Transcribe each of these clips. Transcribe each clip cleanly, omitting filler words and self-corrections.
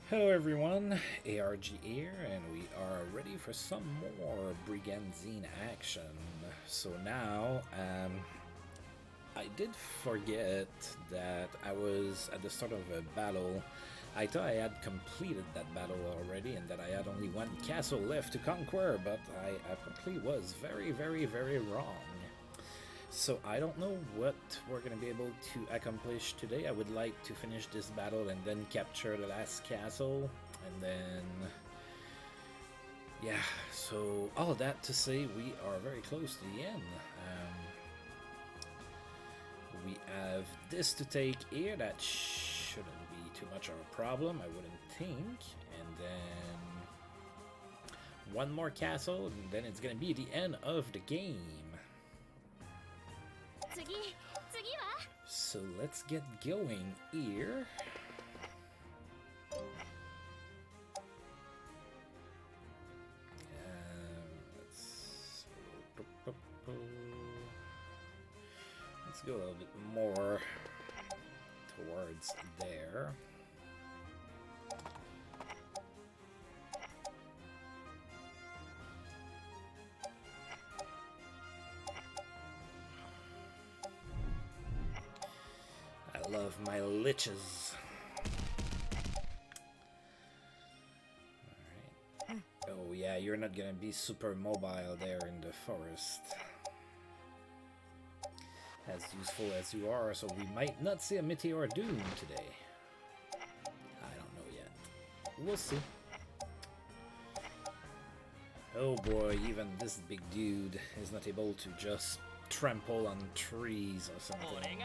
Hello everyone, ARG here, and we are ready for some more Brigandine action. So now, I did forget that I was at the start of a battle. I thought I had completed that battle already and that I had only one castle left to conquer, but I apparently was very wrong. So I don't know what we're going to be able to accomplish today. I would like to finish this battle and then capture the last castle. And then... yeah, so all that to say we are very close to the end. We have this to take here. That shouldn't be too much of a problem, I wouldn't think. And then... one more castle, and then it's going to be the end of the game. So let's get going here. Let's go a little bit more towards there. I love my liches. Alright. Oh yeah, you're not gonna be super mobile there in the forest. As useful as you are, so we might not see a Meteor Doom today. I don't know yet. We'll see. Oh boy, even this big dude is not able to just trample on trees or something.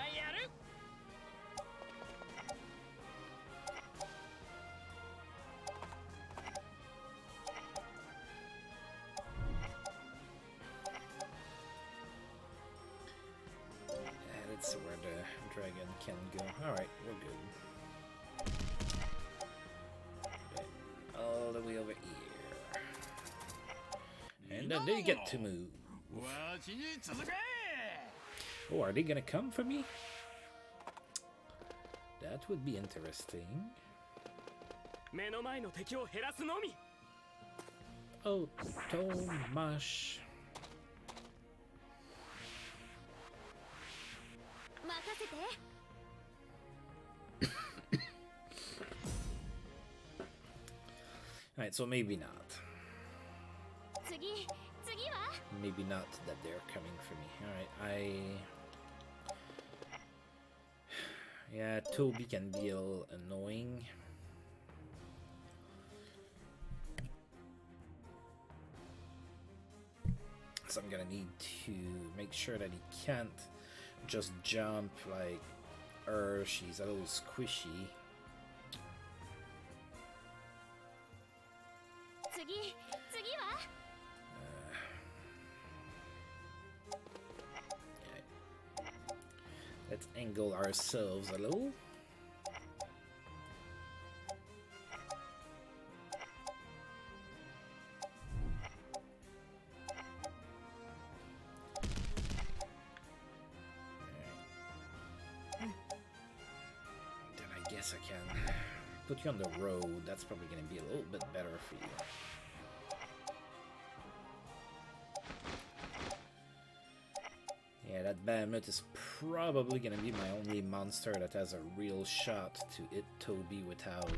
Let's see where the dragon can go. Alright, we're good. Okay, all the way over here. And then they get to move. Oh, are they gonna come for me? That would be interesting. Oh, Tomash. Alright, so maybe not. Maybe not that they're coming for me. Alright, yeah, Toby can be a little annoying. So I'm gonna need to make sure that he can't just jump like her. She's a little squishy. Let's angle ourselves a little. Then I guess I can put you on the road. That's probably going to be a little bit better for you. Yeah, that Bahamut is probably gonna be my only monster that has a real shot to hit Toby without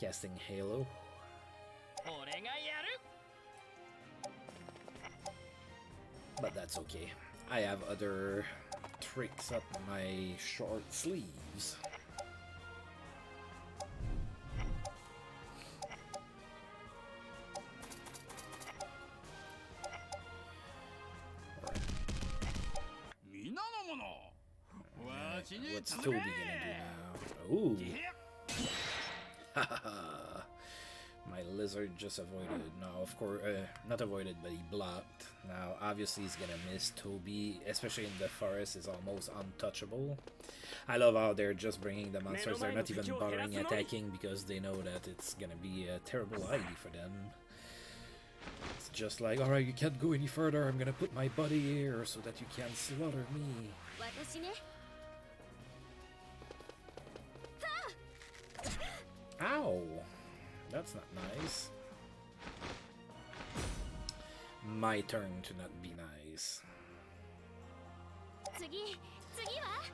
casting Halo. But that's okay. I have other tricks up my short sleeves. What's Toby gonna do now? Ooh! Haha! My lizard just avoided. No, of course, not avoided, but he blocked. Now, obviously, he's gonna miss. Toby, especially in the forest, is almost untouchable. I love how they're just bringing the monsters. They're not even bothering attacking because they know that it's gonna be a terrible ID for them. It's just like, alright, you can't go any further. I'm gonna put my body here so that you can't slaughter me. Ow! That's not nice. My turn to not be nice.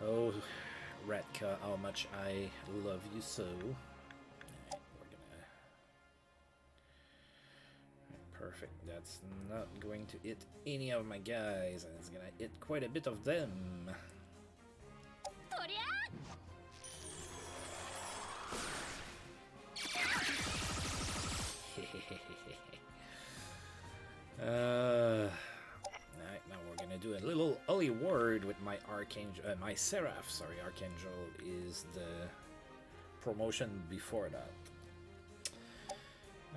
Oh, Ratka, how much I love you so. Alright, we're gonna... Perfect, that's not going to hit any of my guys, and it's gonna hit quite a bit of them. Alright, now we're gonna do a little holy word with my archangel, my seraph. Sorry, archangel is the promotion before that.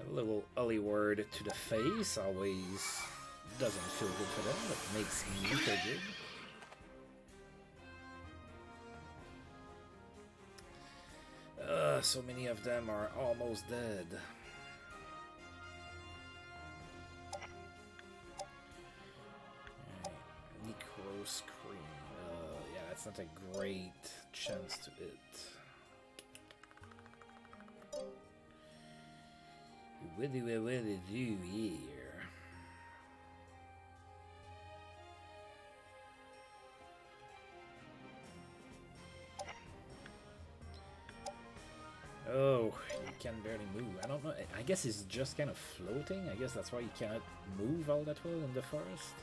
A little holy word to the face always doesn't feel good for them, but makes me feel good. So many of them are almost dead. Screen. Yeah, that's not a great chance to hit. What do I do here? Oh, you can barely move. I don't know. I guess it's just kind of floating. I guess that's why you cannot move all that well in the forest.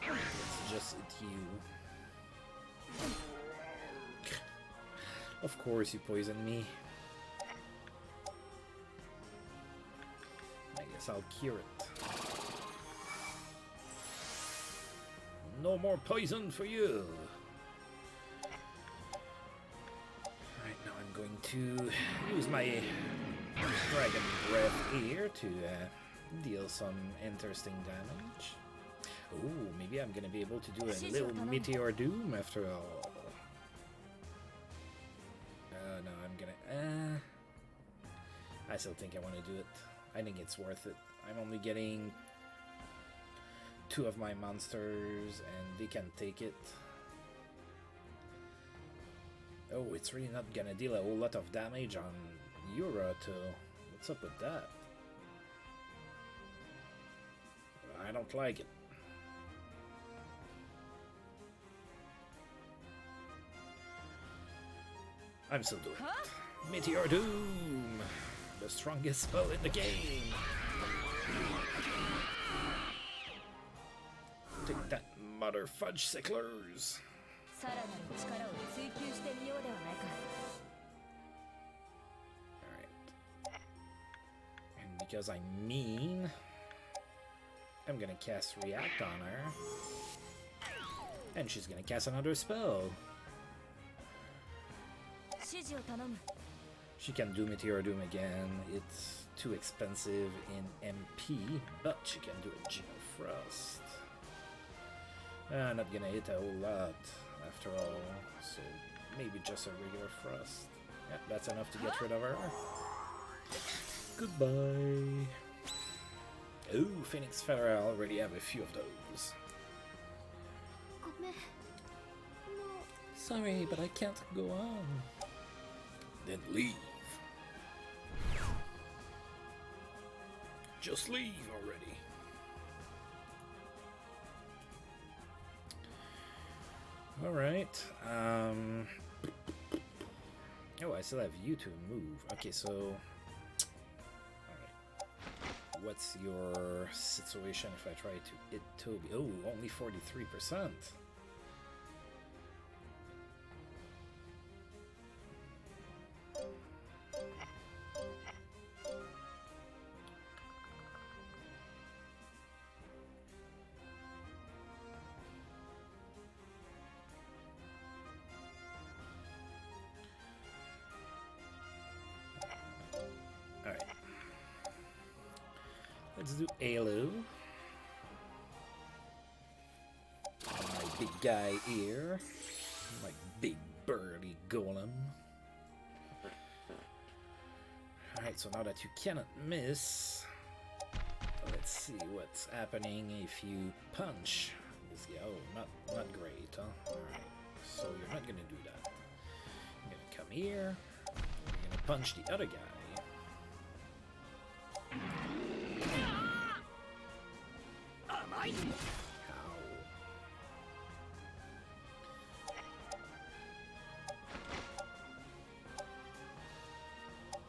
It's just you. Of course you poisoned me. I guess I'll cure it. No more poison for you! Alright, now I'm going to use my Dragon Breath here to deal some interesting damage. Oh, maybe I'm gonna be able to do a little Meteor Doom after all. No, I'm gonna... I still think I want to do it. I think it's worth it. I'm only getting 2 of my monsters, and they can take it. Oh, it's really not gonna deal a whole lot of damage on Urato. What's up with that? I don't like it. I'm still doing it. Meteor Doom! The strongest spell in the game! Take that, mother fudge sicklers! Alright. And because I'm mean, I'm gonna cast React on her. And she's gonna cast another spell. She can do Meteor Doom again. It's too expensive in MP, but she can do a Geofrost. Not gonna hit a whole lot after all, so maybe just a regular Frost. Yeah, that's enough to get rid of her. Goodbye. Oh, Phoenix Feather, I already have a few of those. Sorry, but I can't go on. Then leave. Just leave already. Alright. Oh, I still have you to move. Okay, so... Alright. What's your situation if I try to hit Toby? Oh, only 43%. Let's do Alo. My big guy here. My big burly golem. Alright, so now that you cannot miss, let's see what's happening if you punch this guy. Oh, not great, huh? Alright, so you're not gonna do that. come here. We're gonna punch the other guy.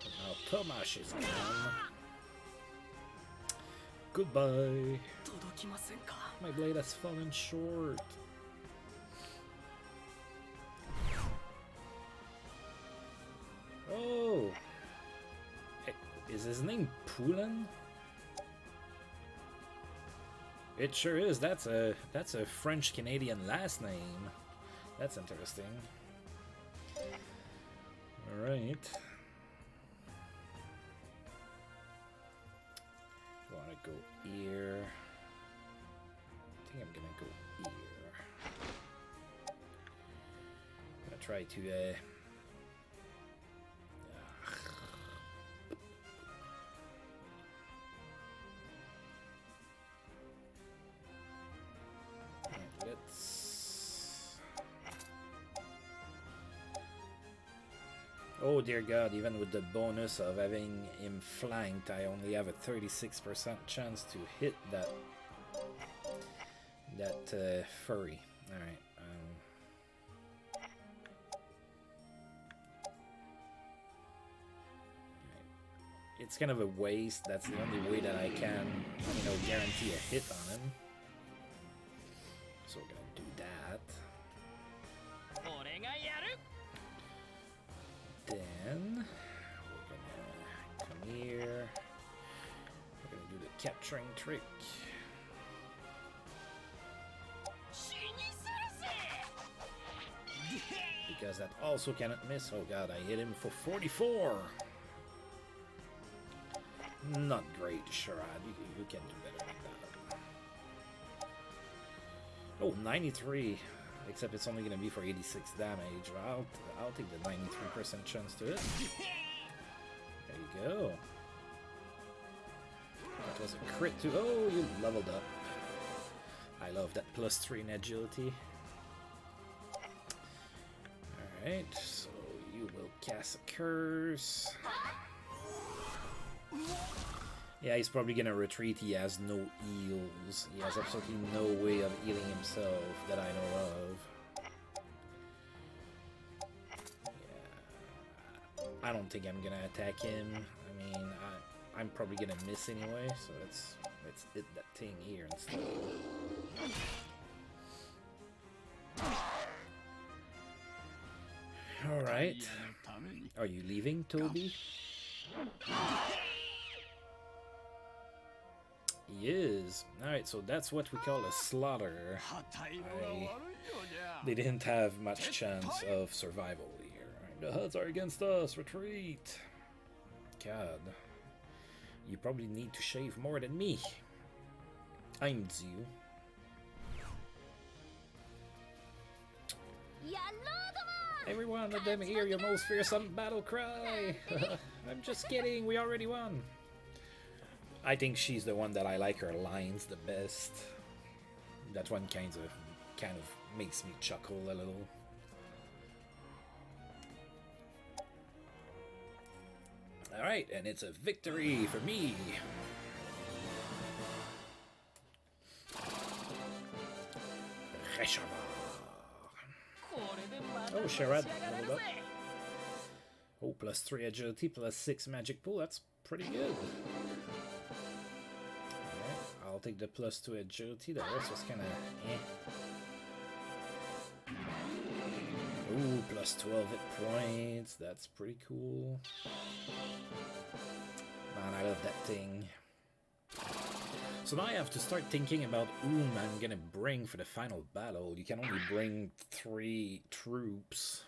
Now Tomash is gone. Goodbye. My blade has fallen short. Oh, is his name Poulin? It sure is. That's a French Canadian last name. That's interesting. All right. Want to go here? I think I'm gonna go here. I'm gonna try to oh dear God, even with the bonus of having him flanked, I only have a 36% chance to hit that furry. Alright. It's kind of a waste. That's the only way that I can, you know, guarantee a hit on him. So we're gonna do that. Then we're gonna come here. We're gonna do the capturing trick. Because that also cannot miss. Oh God, I hit him for 44. Not great, Sharad. You can do better than that. Oh, 93. Except it's only going to be for 86 damage. I'll take the 93% chance to it. There you go. That was a crit too. Oh, you leveled up. I love that +3 in agility. Alright, so you will cast a curse. Yeah, he's probably gonna retreat. He has no heals. He has absolutely no way of healing himself that I know of. Yeah, I don't think I'm gonna attack him. I mean, I'm probably gonna miss anyway, so let's hit that thing here instead. Alright. Are you leaving, Toby? He is. Alright, so that's what we call a slaughter. They didn't have much chance of survival here. Right, the Huds are against us. Retreat. God. You probably need to shave more than me. I'm due. Everyone, let them hear your most fearsome battle cry. I'm just kidding. We already won. I think she's the one that I like her lines the best. That one kind of makes me chuckle a little. All right, and it's a victory for me. Oh, Sharad leveled up. Oh, +3 agility, +6 magic pool. That's pretty good. I'll take the +2 agility. The rest was kind of eh. Ooh, +12 hit points. That's pretty cool. Man, I love that thing. So now I have to start thinking about whom I'm gonna bring for the final battle. You can only bring 3 troops.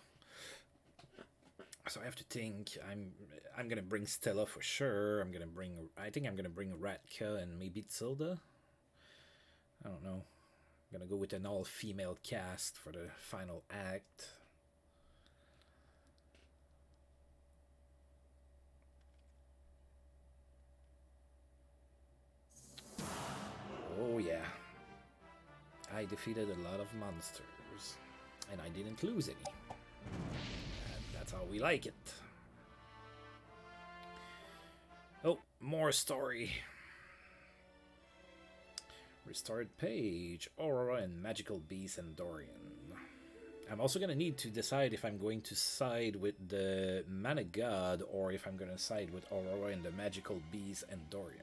So I have to think. I'm gonna bring Stella for sure. I think I'm gonna bring Ratka and maybe Tilda. I don't know. I'm gonna go with an all-female cast for the final act. Oh yeah. I defeated a lot of monsters. And I didn't lose any. That's how we like it. Oh, more story. Restored page, Aurora and Magical Beast and Dorian. I'm also going to need to decide if I'm going to side with the Mana God or if I'm going to side with Aurora and the Magical Beast and Dorian.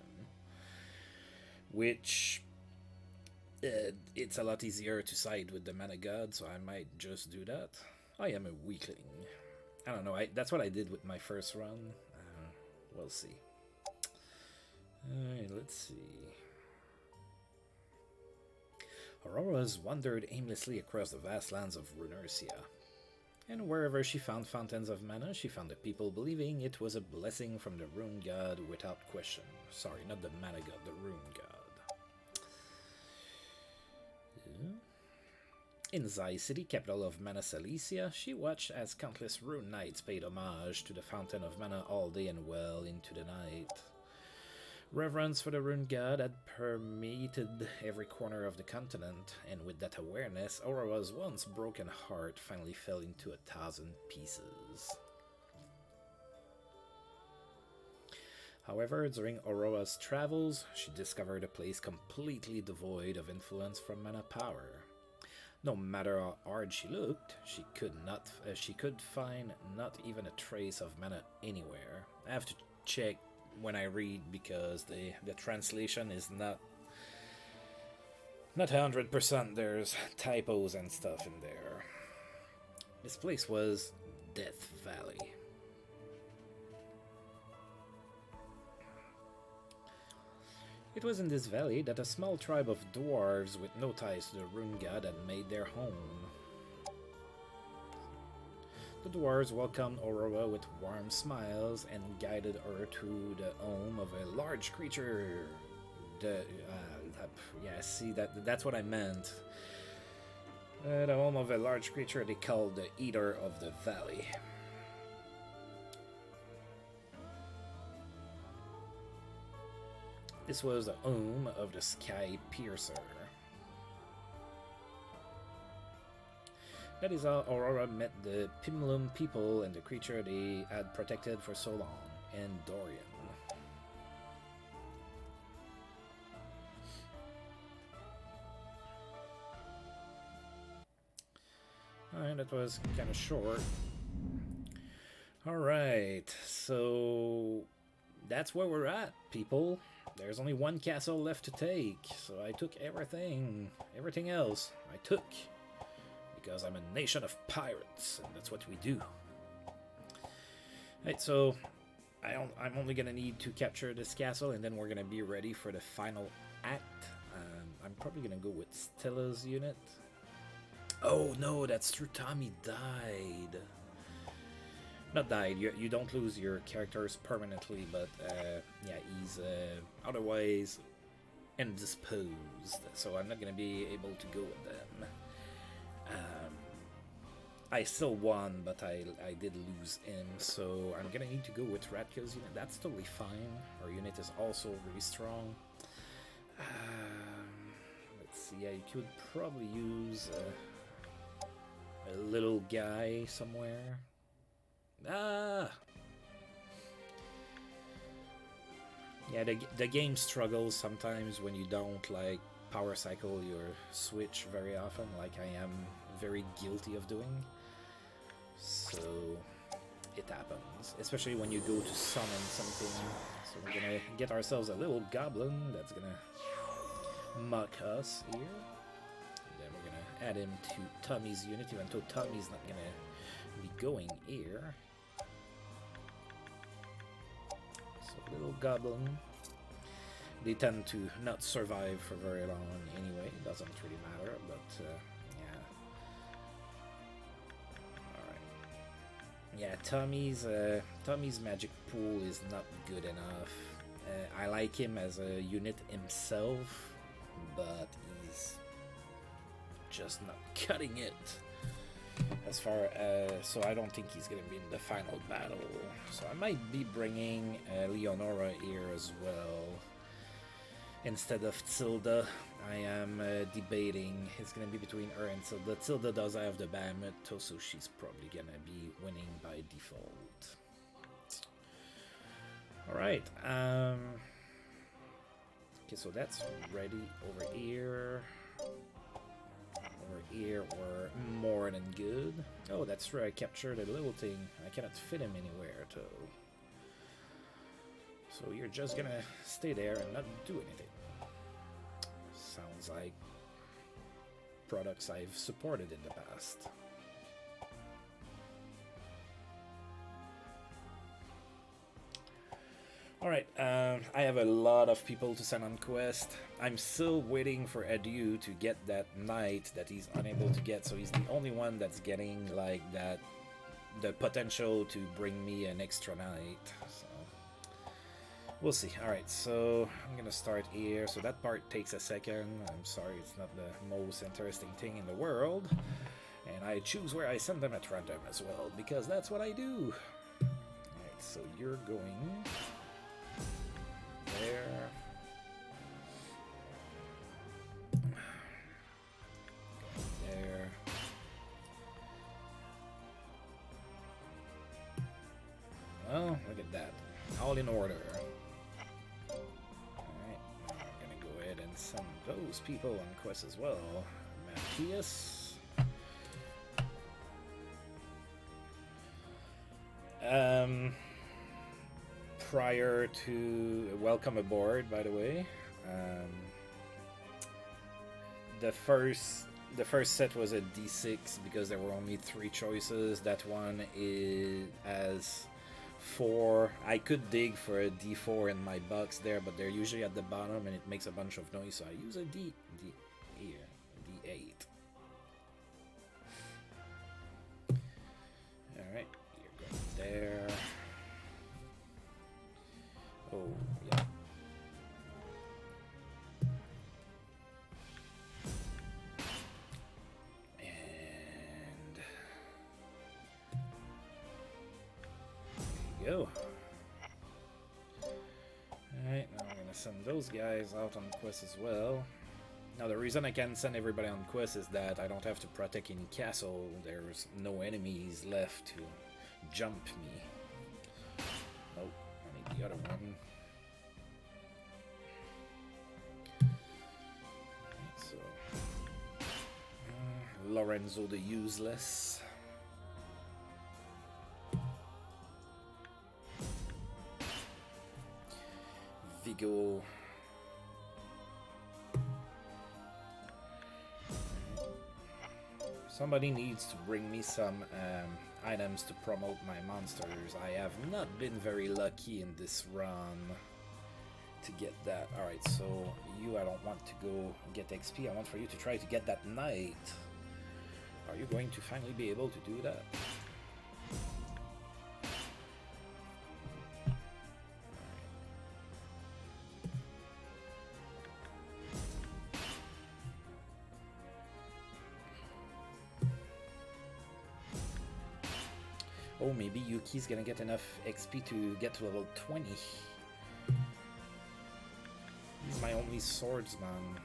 Which, it's a lot easier to side with the Mana God, so I might just do that. I am a weakling. I don't know, that's what I did with my first run. We'll see. Let's see. Aurora's wandered aimlessly across the vast lands of Runersia, and wherever she found fountains of mana, she found the people believing it was a blessing from the Rune God without question. Sorry, not the Mana God, the Rune God. In Zai City, capital of Mana Cilicia, she watched as countless Rune Knights paid homage to the Fountain of Mana all day and well into the night. Reverence for the Rune God had permeated every corner of the continent, and with that awareness, Aurora's once broken heart finally fell into 1,000 pieces. However, during Aurora's travels, she discovered a place completely devoid of influence from mana power. No matter how hard she looked, she could find not even a trace of mana anywhere. I have to check when I read because the translation is not 100%. There's typos and stuff in there. This place was Death Valley. It was in this valley that a small tribe of dwarves with no ties to the Rune God had made their home. The dwarves welcomed Aurora with warm smiles and guided her to the home of a large creature. See, that's what I meant. The home of a large creature they called the Eater of the Valley. This was the home of the Sky Piercer. That is how Aurora met the Pimlum people and the creature they had protected for so long, and Dorian. Alright, that was kind of short. Alright, so that's where we're at, people. There's only one castle left to take, so I took everything else I took. Because I'm a nation of pirates, and that's what we do. Right, so I'm only gonna need to capture this castle, and then we're gonna be ready for the final act. I'm probably gonna go with Stella's unit. Oh no, that's true. Tommy died. Not died. You don't lose your characters permanently, but yeah, he's otherwise indisposed. So I'm not gonna be able to go with them. I still won, but I did lose him, so I'm gonna need to go with Ratka's unit. That's totally fine. Our unit is also really strong. Let's see, I could probably use a little guy somewhere. Yeah, the game struggles sometimes when you don't like power cycle your switch very often, like I am very guilty of doing. So it happens, especially when you go to summon something. So we're gonna get ourselves a little goblin that's gonna muck us here. And then we're gonna add him to Tommy's unit, even though Tommy's not gonna be going here. So little goblin. They tend to not survive for very long anyway. It doesn't really matter, but yeah. Alright. Yeah, Tommy's magic pool is not good enough. I like him as a unit himself, but he's just not cutting it. As far as, so I don't think he's gonna be in the final battle. So I might be bringing Leonora here as well, instead of Tilda. I am debating. It's gonna be between her and Tilda. Tilda does have the Bahamut, so she's probably gonna be winning by default. Alright, okay, so that's ready over here. Over here, we're more than good. Oh, that's true, I captured a little thing. I cannot fit him anywhere, though. So you're just gonna stay there and not do anything. Sounds like products I've supported in the past. Alright, I have a lot of people to send on quest. I'm still waiting for Adieu to get that knight that he's unable to get, so he's the only one that's getting like that, the potential to bring me an extra knight. So we'll see. Alright, so I'm gonna start here. So that part takes a second. I'm sorry, it's not the most interesting thing in the world. And I choose where I send them at random as well, because that's what I do. Alright, so you're going there. There. Well, look at that. All in order. Alright, I'm gonna go ahead and send those people on quest as well. Matthias. Prior to welcome aboard, by the way. The first set was a D6 because there were only 3 choices. That one is as 4. I could dig for a D4 in my box there, but they're usually at the bottom and it makes a bunch of noise, so I use a D here, D8. Alright, you're going there. Oh, yeah. And there you go. Alright, now I'm gonna send those guys out on quest as well. Now the reason I can send everybody on quest is that I don't have to protect any castle. There's no enemies left to jump me. Oh, I need the other one. So Lorenzo the Useless. Vigo. Somebody needs to bring me some items to promote my monsters. I have not been very lucky in this run to get that. Alright, so you, I don't want to go get XP. I want for you to try to get that knight. Are you going to finally be able to do that? Oh, maybe Yuki's gonna get enough XP to get to level 20. He's my only swordsman.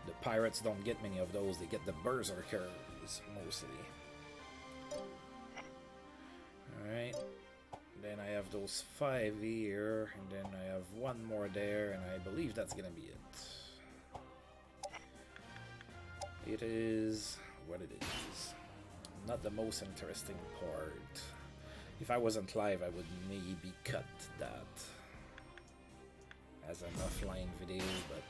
The pirates don't get many of those, they get the berserkers, mostly. Alright. Then I have those 5 here, and then I have 1 more there, and I believe that's gonna be it. It is what it is. Not the most interesting part. If I wasn't live, I would maybe cut that as an offline video, but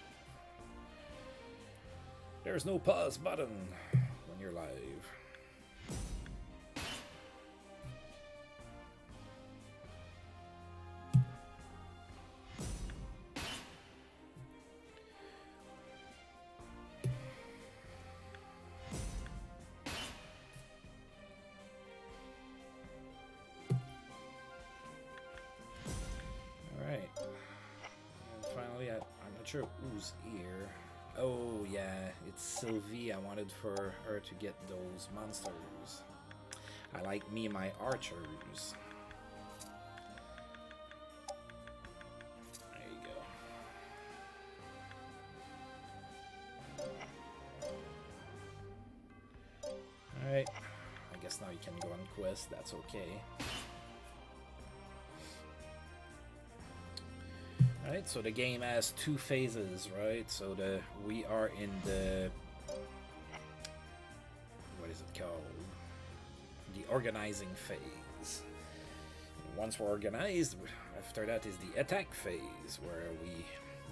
there's no pause button when you're live. Sure, who's here? Oh yeah, it's Sylvie. I wanted for her to get those monsters. I like me my archers. There you go. guess now you can go on quest, that's okay. Alright, so the game has two phases, right? So we are in the... what is it called? The organizing phase. Once we're organized, after that is the attack phase, where we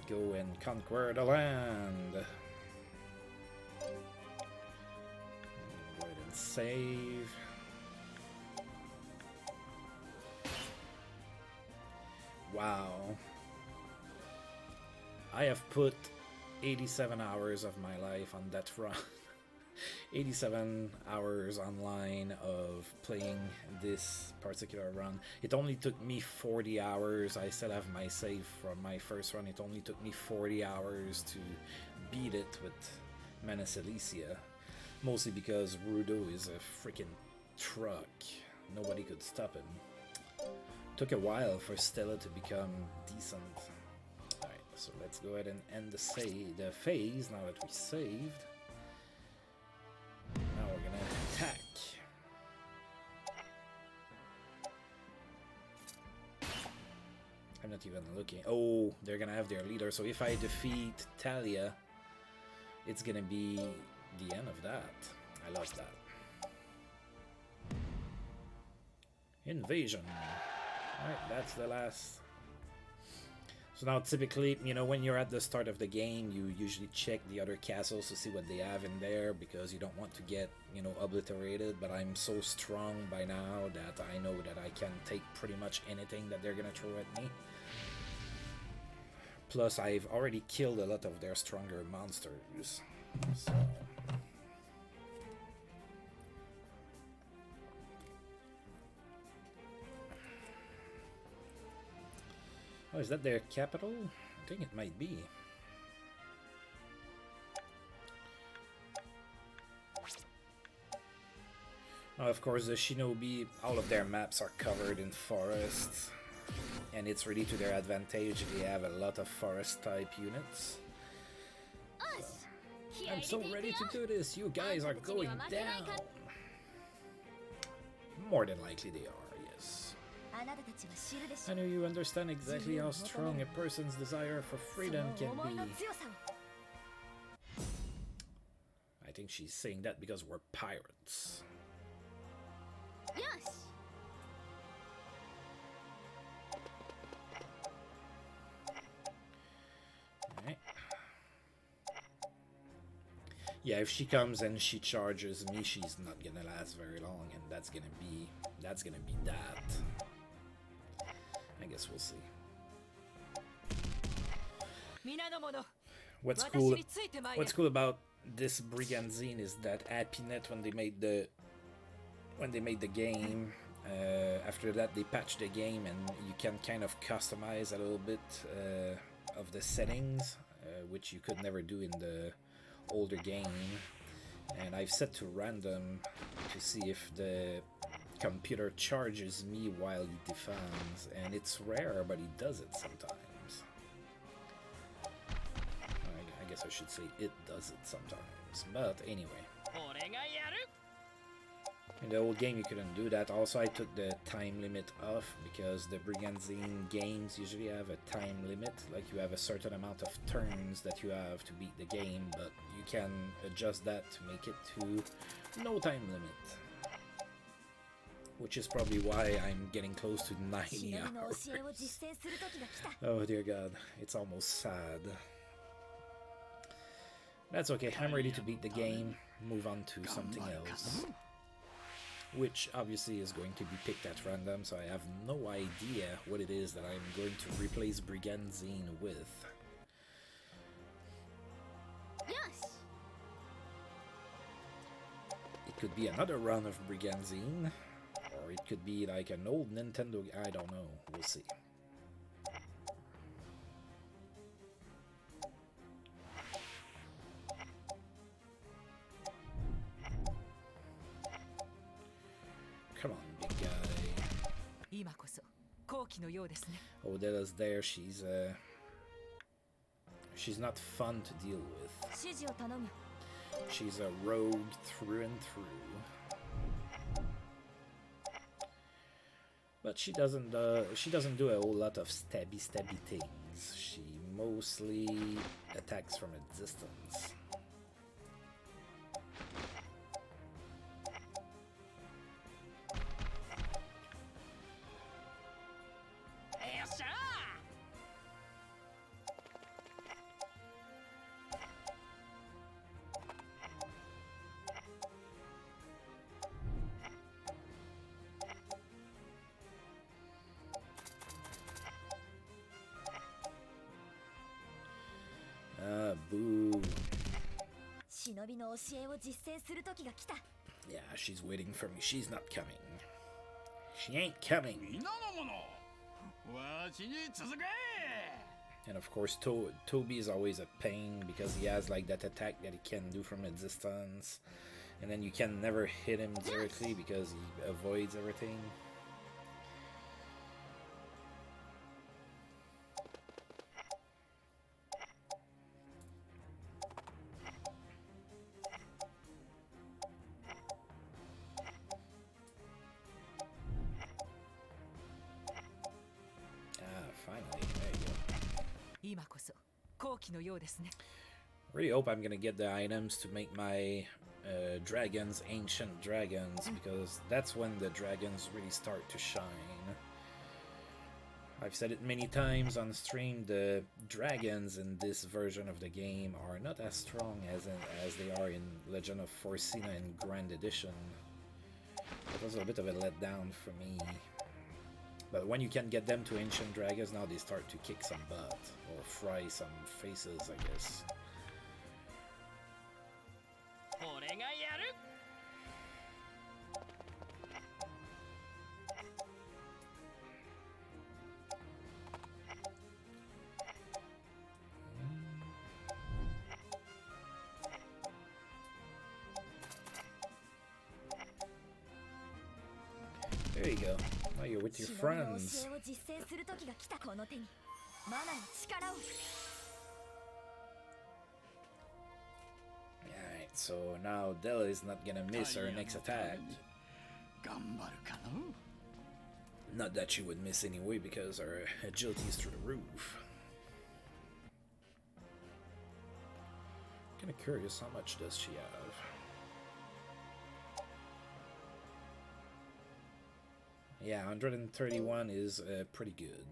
go and conquer the land. Go ahead and save. Wow. I have put 87 hours of my life on that run. 87 hours online of playing this particular run. It only took me 40 hours. I still have my save from my first run. It only took me 40 hours to beat it with Menace Elysia. Mostly because Rudo is a freaking truck. Nobody could stop him. Took a while for Stella to become decent. Alright, so let's go ahead and end the phase now that we saved. Now we're gonna attack. I'm not even looking. Oh, they're gonna have their leader. So if I defeat Talia, it's gonna be the end of that. I love that. Invasion. Alright, that's the last. So now typically, you know, when you're at the start of the game, you usually check the other castles to see what they have in there because you don't want to get, you know, obliterated. But I'm so strong by now that I know that I can take pretty much anything that they're gonna throw at me. Plus, I've already killed a lot of their stronger monsters. So... oh, is that their capital? I think it might be. Now, of course, the Shinobi, all of their maps are covered in forests. And it's really to their advantage. They have a lot of forest-type units. So, I'm so ready to do this. You guys are going down. More than likely they are, yes. I know you understand exactly how strong a person's desire for freedom can be. I think she's saying that because we're pirates. Right. Yeah, if she comes and she charges me, she's not gonna last very long, and that's gonna be that. I guess we'll see. What's cool about this Brigandine is that Happynet, when they made the game, after that they patched the game and you can kind of customize a little bit of the settings, which you could never do in the older game. And I've set to random to see if the computer charges me while he defends, and it's rare, but he does it sometimes. I guess I should say it does it sometimes, but anyway. In the old game you couldn't do that. Also, I took the time limit off because the Brigandine games usually have a time limit, like you have a certain amount of turns that you have to beat the game, but you can adjust that to make it to no time limit. Which is probably why I'm getting close to 90 hours. Oh dear god, it's almost sad. That's okay, I'm ready to beat the game, move on to something else. Which obviously is going to be picked at random, so I have no idea what it is that I'm going to replace Brigandine with. It could be another run of Brigandine, or it could be like an old Nintendo, I don't know, we'll see. Come on, big guy. Oh, Della's there. She's not fun to deal with. She's a rogue through and through. But she doesn't do a whole lot of stabby things. She mostly attacks from a distance. Boo. Yeah, she's waiting for me. She's not coming. She ain't coming. And of course, Toby is always a pain because he has like that attack that he can do from a distance. And then you can never hit him directly because he avoids everything. Really hope I'm gonna get the items to make my dragons ancient dragons, because that's when the dragons really start to shine. I've said it many times on stream, the dragons in this version of the game are not as strong as they are in Legend of Forcina in Grand Edition. It was a bit of a letdown for me. But when you can get them to ancient dragons, now they start to kick some butt, or fry some faces, I guess. There you go. Now you're with your friends. Alright, so now Della is not gonna miss her next attack. Not that she would miss anyway, because her agility is through the roof. Kinda curious, how much does she have? Yeah, 131 is pretty good.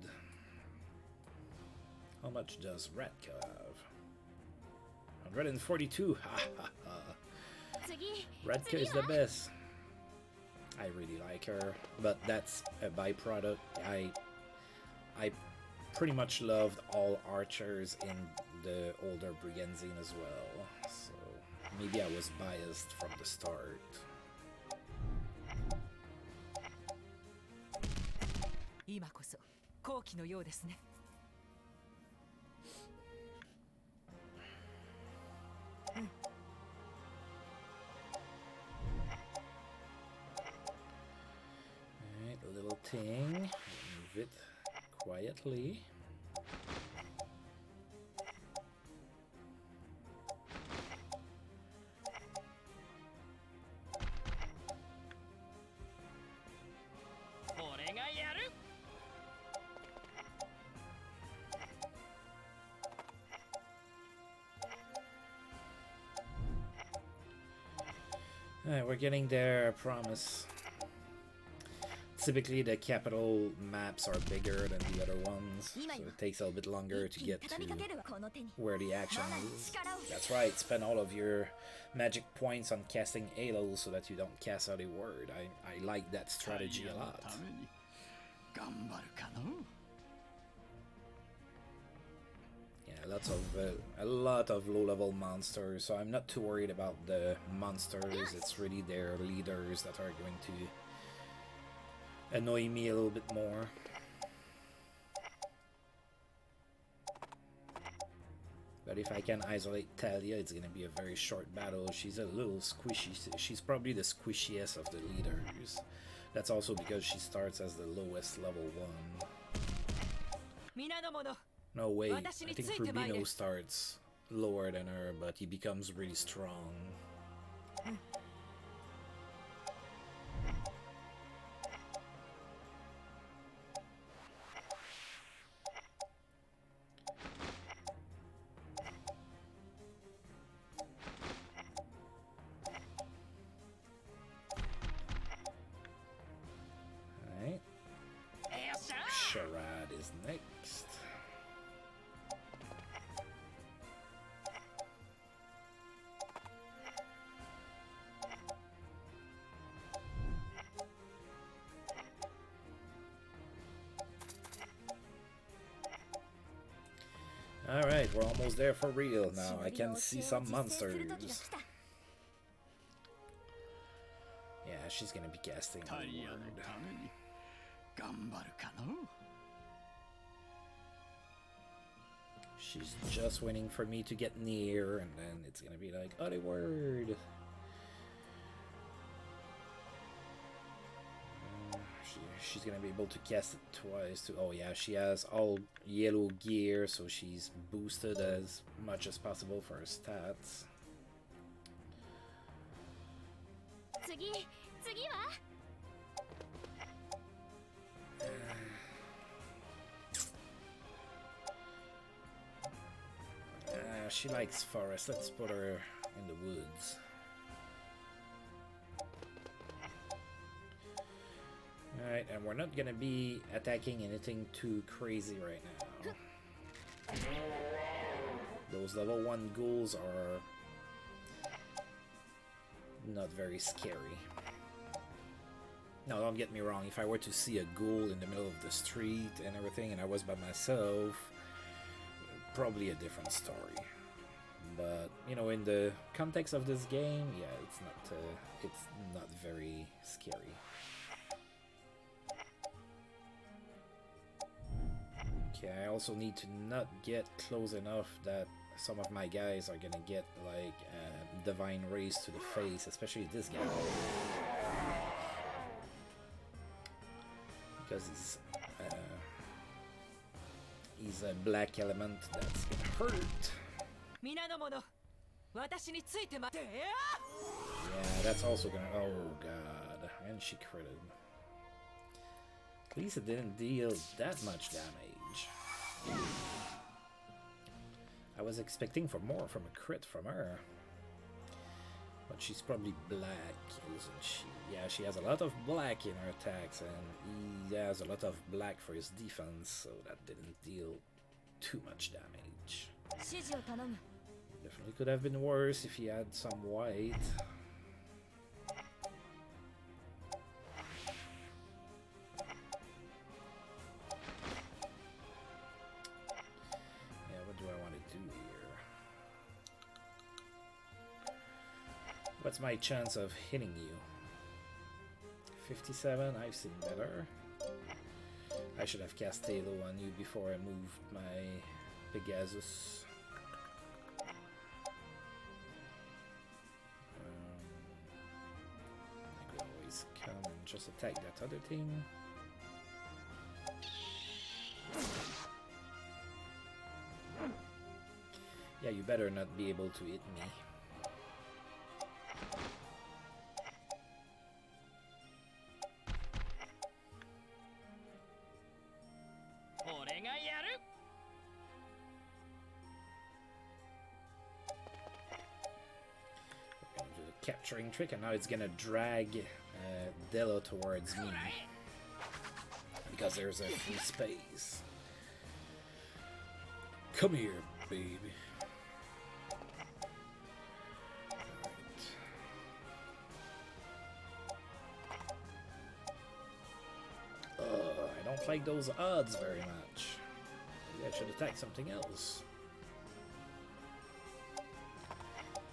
How much does Ratka have? 142! Ha ha ha! Ratka is the best. I really like her, but that's a byproduct. I pretty much loved all archers in the older Brigandine as well, so maybe I was biased from the start. Alright, a little thing. Move it quietly. We're getting there, I promise. Typically the capital maps are bigger than the other ones, so it takes a little bit longer to get to where the action is. That's right, spend all of your magic points on casting halos so that you don't cast out a word. I like that strategy a lot. A lot of low-level monsters, so I'm not too worried about the monsters. It's really their leaders that are going to annoy me a little bit more. But if I can isolate Talia, it's gonna be a very short battle. She's a little squishy. She's probably the squishiest of the leaders. That's also because she starts as the lowest level one. No, wait, I think Rubino starts lower than her, but he becomes really strong. we're almost there for real now. I can see some monsters. Yeah, she's gonna be casting a word. She's just waiting for me to get near, and then it's gonna be like, oh, the word. She's gonna be able to cast it twice too. Oh yeah, she has all yellow gear, so she's boosted as much as possible for her stats. She likes forest. Let's put her in the woods. Alright, and we're not gonna be attacking anything too crazy right now. Those level 1 ghouls are not very scary. Now, don't get me wrong, if I were to see a ghoul in the middle of the street and everything and I was by myself, probably a different story. But, you know, in the context of this game, yeah, it's not very scary. Okay, I also need to not get close enough that some of my guys are gonna get like divine rays to the face, especially this guy. Because he's a black element that's gonna hurt. Yeah, that's also gonna... Oh god, and she critted. At least it didn't deal that much damage. I was expecting for more from a crit from her. But she's probably black, isn't she? Yeah, she has a lot of black in her attacks, and he has a lot of black for his defense, so that didn't deal too much damage. Definitely could have been worse if he had some white. Yeah, what do I want to do here? What's my chance of hitting you? 57, I've seen better. I should have cast Halo on you before I moved my Pegasus. I could always come and just attack that other thing. Yeah, you better not be able to hit me. Capturing trick, and now it's gonna drag Delo towards me because there's a free space. Come here, baby. I don't like those odds very much. Maybe I should attack something else.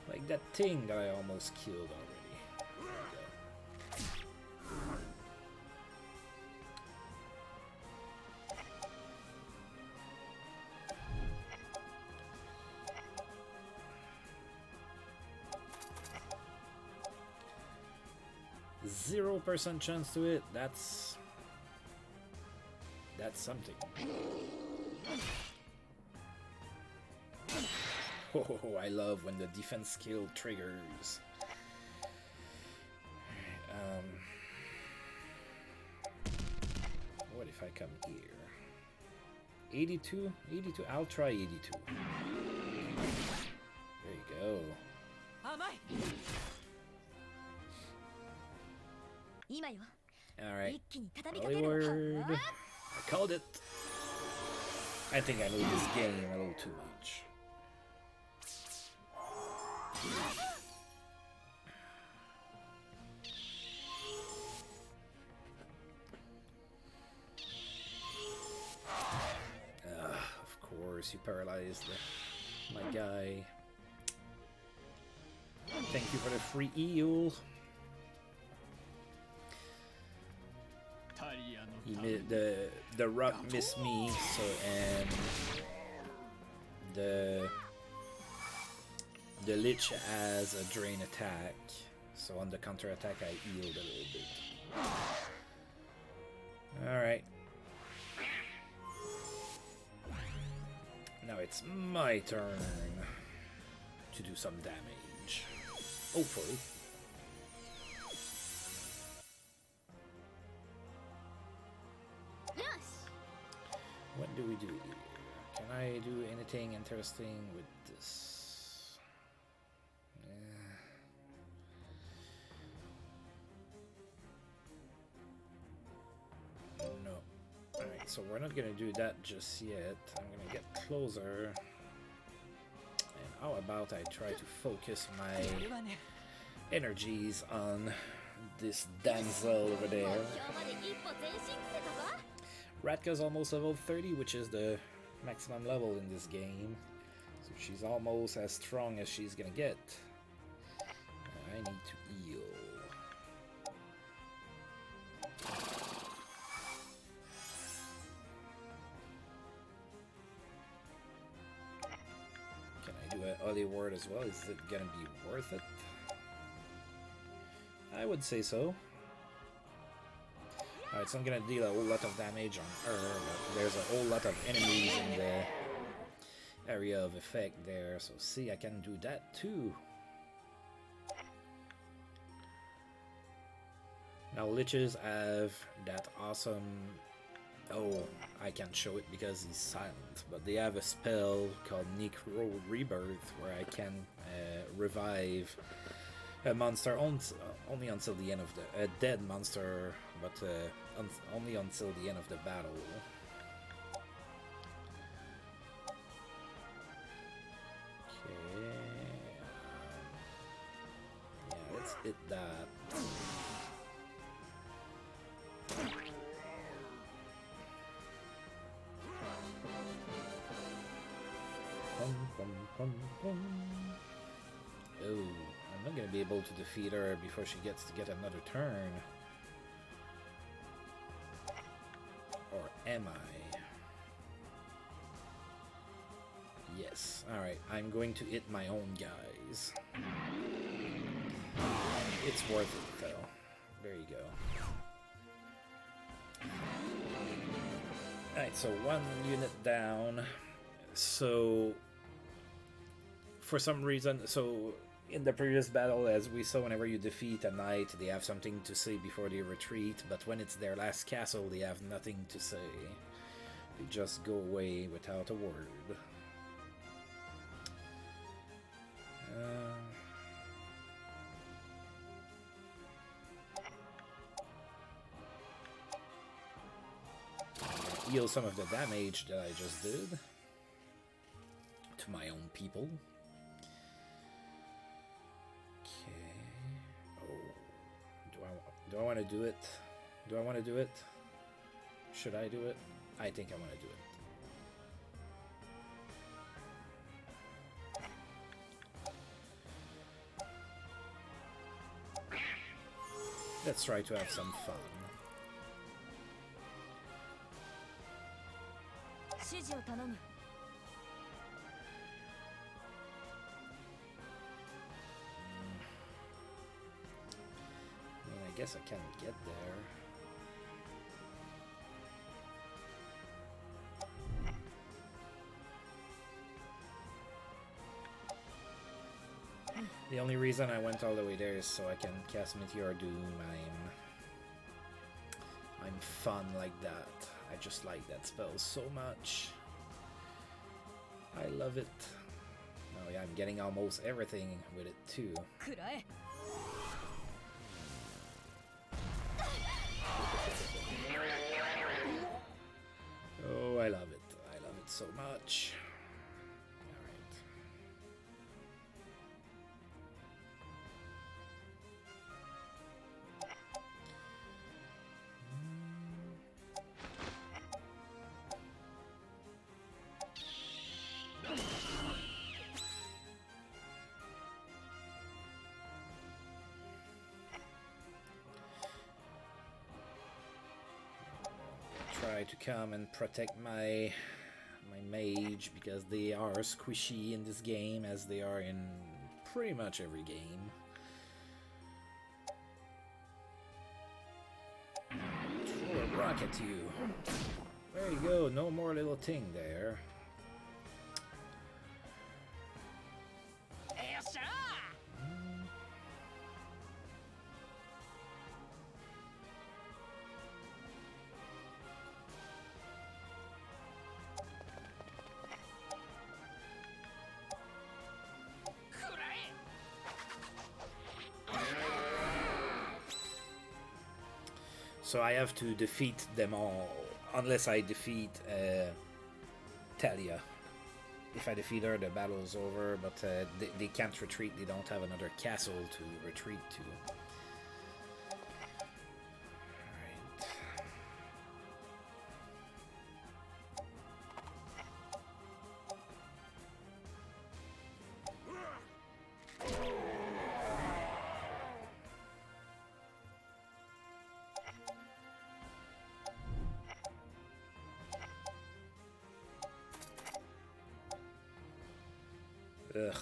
Like that thing that I almost killed already. There we go. 0% chance to it. That's something. Oh, I love when the defense skill triggers. What if I come here? 82? 82? I'll try 82. There you go. Alright. Hollywood. I called it. I think I know this game a little too much. Of course, you paralyzed. my guy. Thank you for the free eel. The rock missed me, so and the lich has a drain attack, so on the counter attack I healed a little bit. Alright. Now it's my turn to do some damage. Hopefully. What do we do here? Can I do anything interesting with this? No. Alright, so we're not gonna do that just yet. I'm gonna get closer. And how about I try to focus my energies on this damsel over there. Ratka's almost level 30, which is the maximum level in this game. So she's almost as strong as she's gonna get. I need to heal. Can I do a holy word as well? Is it gonna be worth it? I would say so. Alright, so I'm gonna deal a whole lot of damage on her, but there's a whole lot of enemies in the area of effect there, so see, I can do that too. Now liches have that awesome... Oh, I can't show it because he's silent, but they have a spell called Necro Rebirth where I can revive a monster only until the end of the... a dead monster, but only until the end of the battle. Okay. Yeah, let's hit that. Oh, I'm not gonna be able to defeat her before she gets to get another turn. Or am I? Yes. Alright, I'm going to hit my own guys. It's worth it though. There you go. Alright, so one unit down. So for some reason, so in the previous battle, as we saw, whenever you defeat a knight, they have something to say before they retreat, but when it's their last castle, they have nothing to say. They just go away without a word. Heal some of the damage that I just did to my own people. Do I want to do it? Do I want to do it? Should I do it? I think I want to do it. Let's try to have some fun. I guess I can't get there. The only reason I went all the way there is so I can cast Meteor Doom. I'm fun like that. I just like that spell so much. I love it. Oh yeah, I'm getting almost everything with it too. Oh, I love it. I love it so much. try to come and protect my mage, because they are squishy in this game, as they are in pretty much every game. Throw a rock at you. There you go, no more little thing there. So I have to defeat them all, unless I defeat Talia. If I defeat her, the battle's over, but they can't retreat. They don't have another castle to retreat to. Ugh.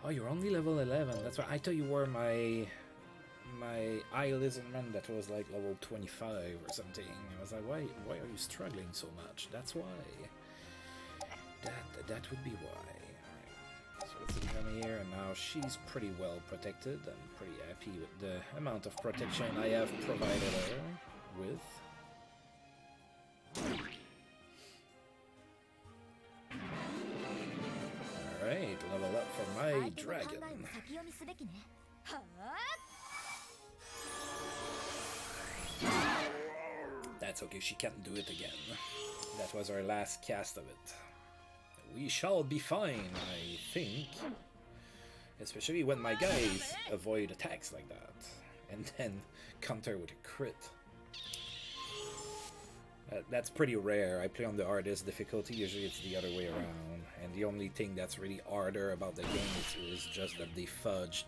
Oh, you're only level 11. That's why I thought you were my eye lizardman that was like level 25 or something. I was like, why are you struggling so much? That's why. That would be why. Alright. So let's come here, and now she's pretty well protected. I'm pretty happy with the amount of protection I have provided her with. Alright, level up for my dragon. That's okay, she can't do it again. That was our last cast of it. We shall be fine, I think. Especially when my guys avoid attacks like that. And then counter with a crit. That's pretty rare. I play on the hardest difficulty, usually it's the other way around. And the only thing that's really harder about the game is just that they fudge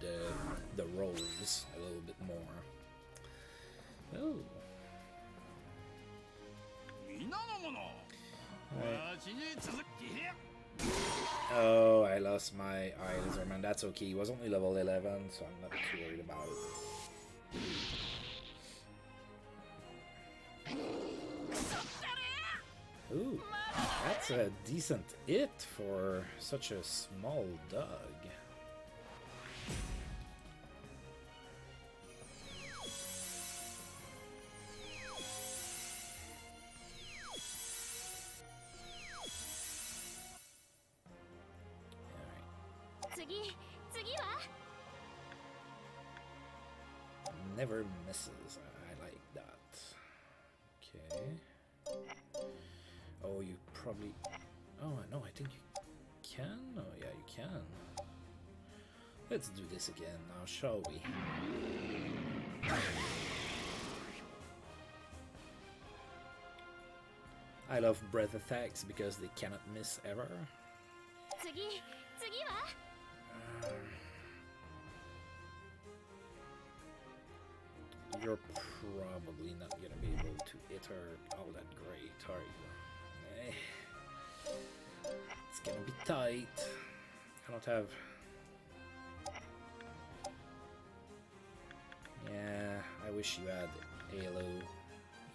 the rolls a little bit more. Oh. Right. Oh, I lost my eye lizardman. That's okay. He was only level 11, so I'm not too worried about it. Ooh, that's a decent hit for such a small dog. Never misses. I like that. Okay. Oh, you probably... Oh, no, I think you can? Oh, yeah, you can. Let's do this again now, shall we? I love breath attacks because they cannot miss ever. You're probably not gonna be able to hit her all that great, are you? It's gonna be tight. I don't have... Yeah, I wish you had Halo.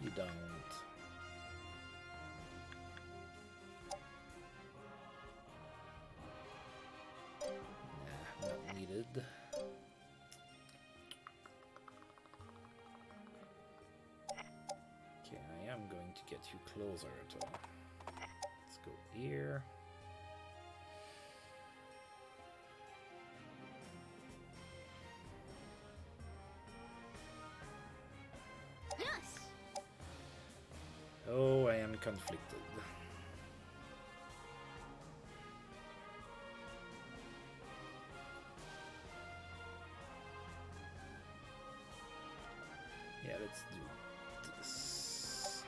You don't. Nah, not needed. Okay, I am going to get you closer to... Let's go here. Oh, I am conflicted. Yeah, let's do this.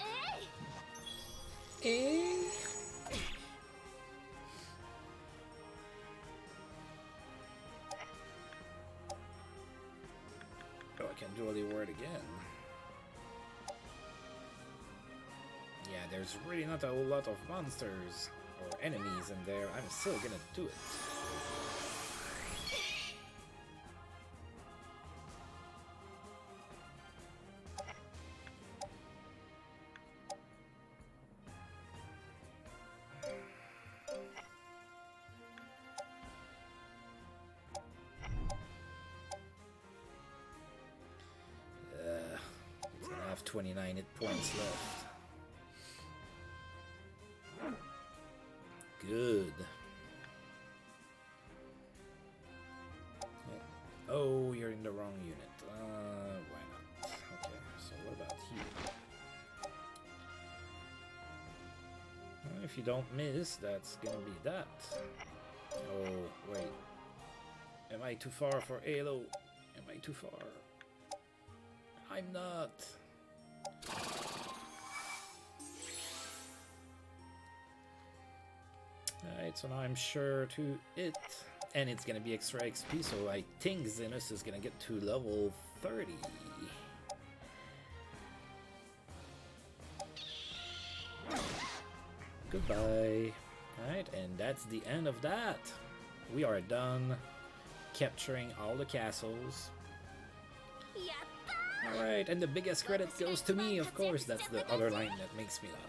Oh, I can dually word again. there's really not a whole lot of monsters or enemies in there. I'm still gonna do it. It's gonna have 29 hit points left. Good. Oh, you're in the wrong unit. Why not? Okay, so what about here? Well, if you don't miss, that's gonna be that. Oh, wait. Am I too far for Halo? Am I too far? I'm not. Alright, so now I'm sure to it. And it's gonna be extra XP, so I think Zenus is gonna get to level 30. Goodbye. Alright, and that's the end of that. We are done capturing all the castles. Alright, and the biggest credit goes to me, of course. That's the other line that makes me laugh.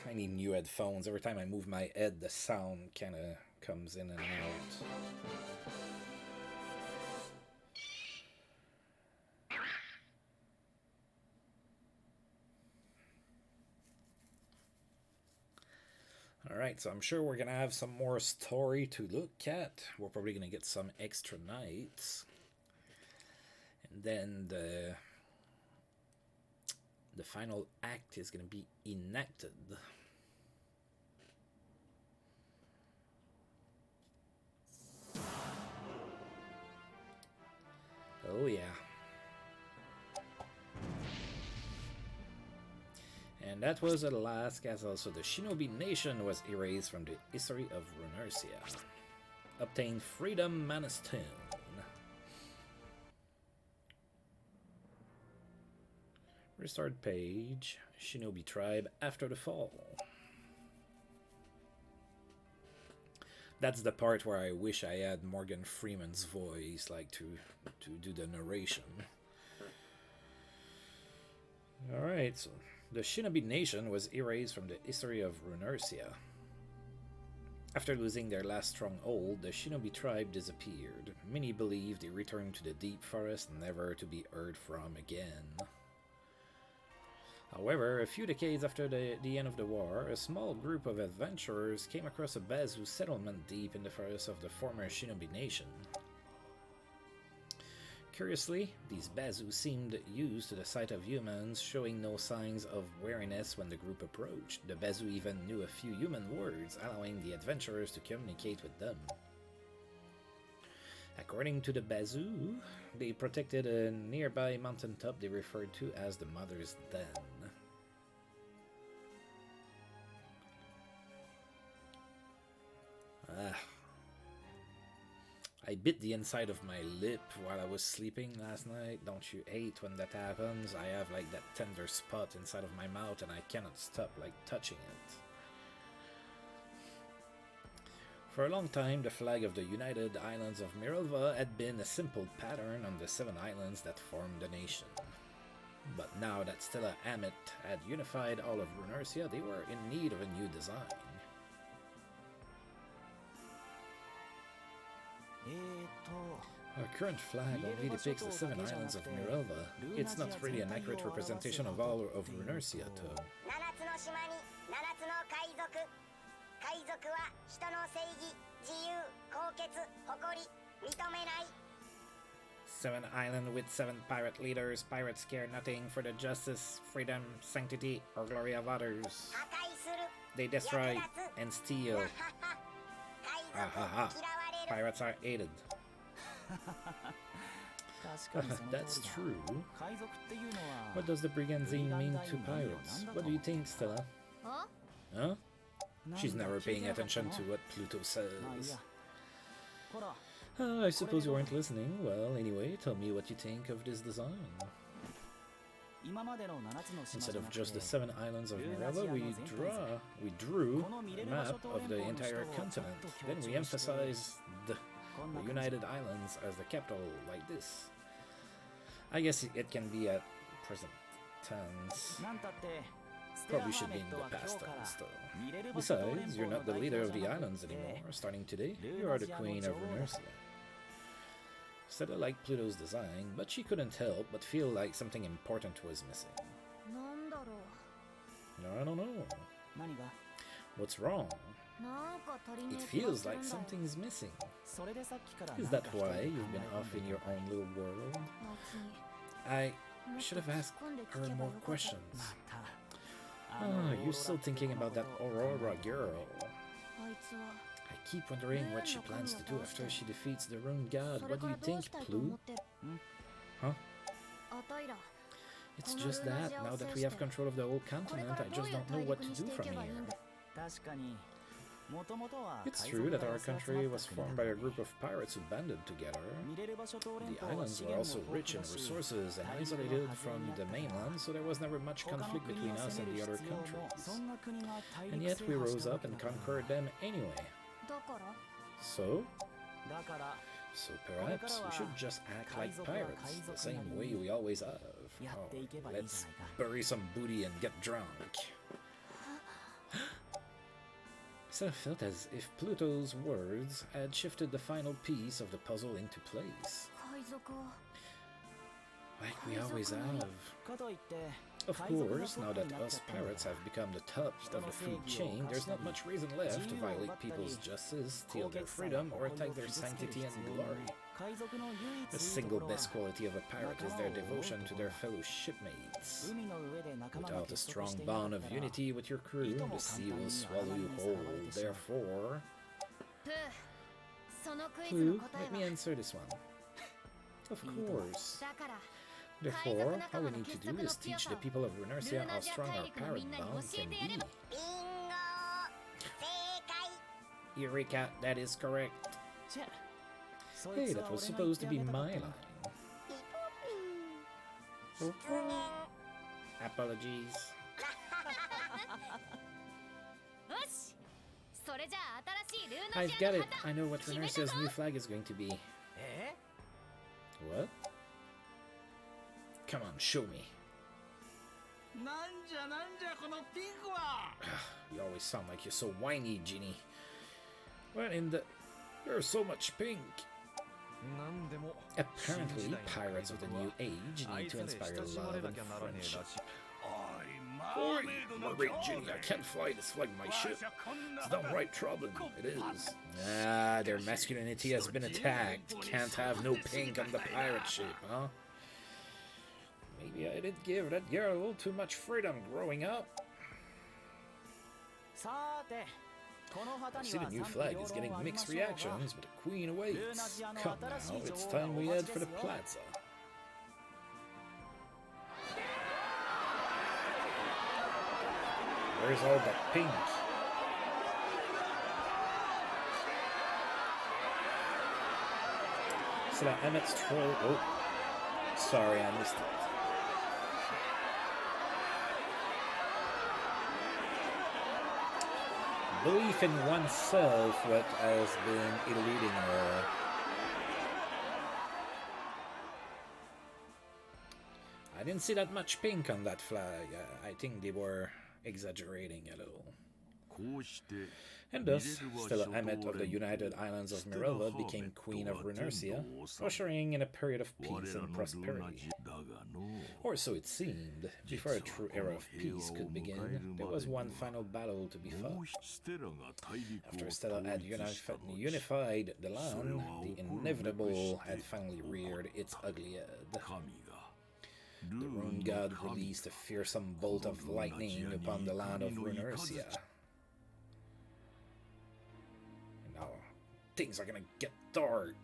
I need new headphones. Every time I move my head, the sound kind of comes in and out. Alright, so I'm sure we're going to have some more story to look at. We're probably going to get some extra nights. And then the final act is going to be enacted. Oh yeah. And that was the last castle, so the Shinobi Nation was erased from the history of Runersia. Obtain Freedom Mana Stone. Restart page. Shinobi Tribe after the fall. That's the part where I wish I had Morgan Freeman's voice, like to do the narration. Alright, so the Shinobi Nation was erased from the history of Runersia. After losing their last stronghold, the Shinobi tribe disappeared. Many believe they returned to the deep forest, never to be heard from again. However, a few decades after the end of the war, a small group of adventurers came across a Bazoo settlement deep in the forests of the former Shinobi Nation. Curiously, these Bazoo seemed used to the sight of humans, showing no signs of wariness when the group approached. The Bazoo even knew a few human words, allowing the adventurers to communicate with them. According to the Bazoo, they protected a nearby mountaintop they referred to as the Mother's Den. I bit the inside of my lip while I was sleeping last night. Don't you hate when that happens? I have like that tender spot inside of my mouth and I cannot stop like touching it. For a long time, the flag of the United Islands of Mirelva had been a simple pattern on the 7 islands that formed the nation. But now that Stella Amit had unified all of Runersia, they were in need of a new design. Our current flag only depicts the 7 islands of Mirelva. It's not really an accurate representation of all of Runersia, though. 7 island with 7 pirate leaders. Pirates care nothing for the justice, freedom, sanctity, or glory of others. They destroy and steal. Ha ha ha. Pirates are hated. That's true. What does the Brigandine mean to pirates? What do you think, Stella? Huh? She's never paying attention to what Pluto says. I suppose you weren't listening. Well, anyway, tell me what you think of this design. Instead of just the 7 islands of Mirelva, we drew a map of the entire continent. Then we emphasized the United Islands as the capital, like this. I guess it can be at present tense. Probably should be in the past tense, though. Besides, you're not the leader of the islands anymore. Starting today, you are the queen of Runersia. Stella liked Pluto's design, but she couldn't help but feel like something important was missing. I don't know. What's wrong? It feels like something's missing. Is that why you've been off in your own little world? I should have asked her more questions. You're still thinking about that Aurora girl. I keep wondering what she plans to do after she defeats the Rune God. What do you think, Plu? Huh? It's just that, now that we have control of the whole continent, I just don't know what to do from here. It's true that our country was formed by a group of pirates who banded together. The islands were also rich in resources and isolated from the mainland, so there was never much conflict between us and the other countries. And yet we rose up and conquered them anyway. So perhaps we should just act like pirates, the same way we always have. Oh, let's bury some booty and get drunk. So I felt as if Pluto's words had shifted the final piece of the puzzle into place. Like we always have. Of course, now that us pirates have become the top of the food chain, there's not much reason left to violate people's justice, steal their freedom, or attack their sanctity and glory. The single best quality of a pirate is their devotion to their fellow shipmates. Without a strong bond of unity with your crew, the sea will swallow you whole. Therefore... Plu, let me answer this one. Of course. Therefore, all we need to do is teach the people of Runersia how strong our pirate bond can be. Eureka, that is correct. Hey, that was supposed to be my line. Apologies. I've got it. I know what Runersia's new flag is going to be. What? Come on, show me. You always sound like you're so whiny, Ginny. What in the... There's so much pink. Apparently, pirates of the new age need to inspire love and friendship. Oi, mermaid Ginny, I can't fly this flag my ship. It's downright troubling. It is. Ah, their masculinity has been attacked. Can't have no pink on the pirate ship, huh? Maybe I did give that girl a little too much freedom growing up. I see the new flag is getting mixed reactions, but the queen awaits. Come now, it's time we head for the plaza. Where's all that pink? So that Emmett's troll... Oh, sorry, I missed it. Belief in oneself, what has been eluding her. I didn't see that much pink on that flag. I think they were exaggerating a little. And thus, Stella Emmet of the United Islands of Mirelva became Queen of Runersia, ushering in a period of peace and prosperity. Or so it seemed. Before a true era of peace could begin, there was one final battle to be fought. After Stella had unified the land, the inevitable had finally reared its ugly head. The Rune God released a fearsome bolt of lightning upon the land of Runersia. And now, things are gonna get dark.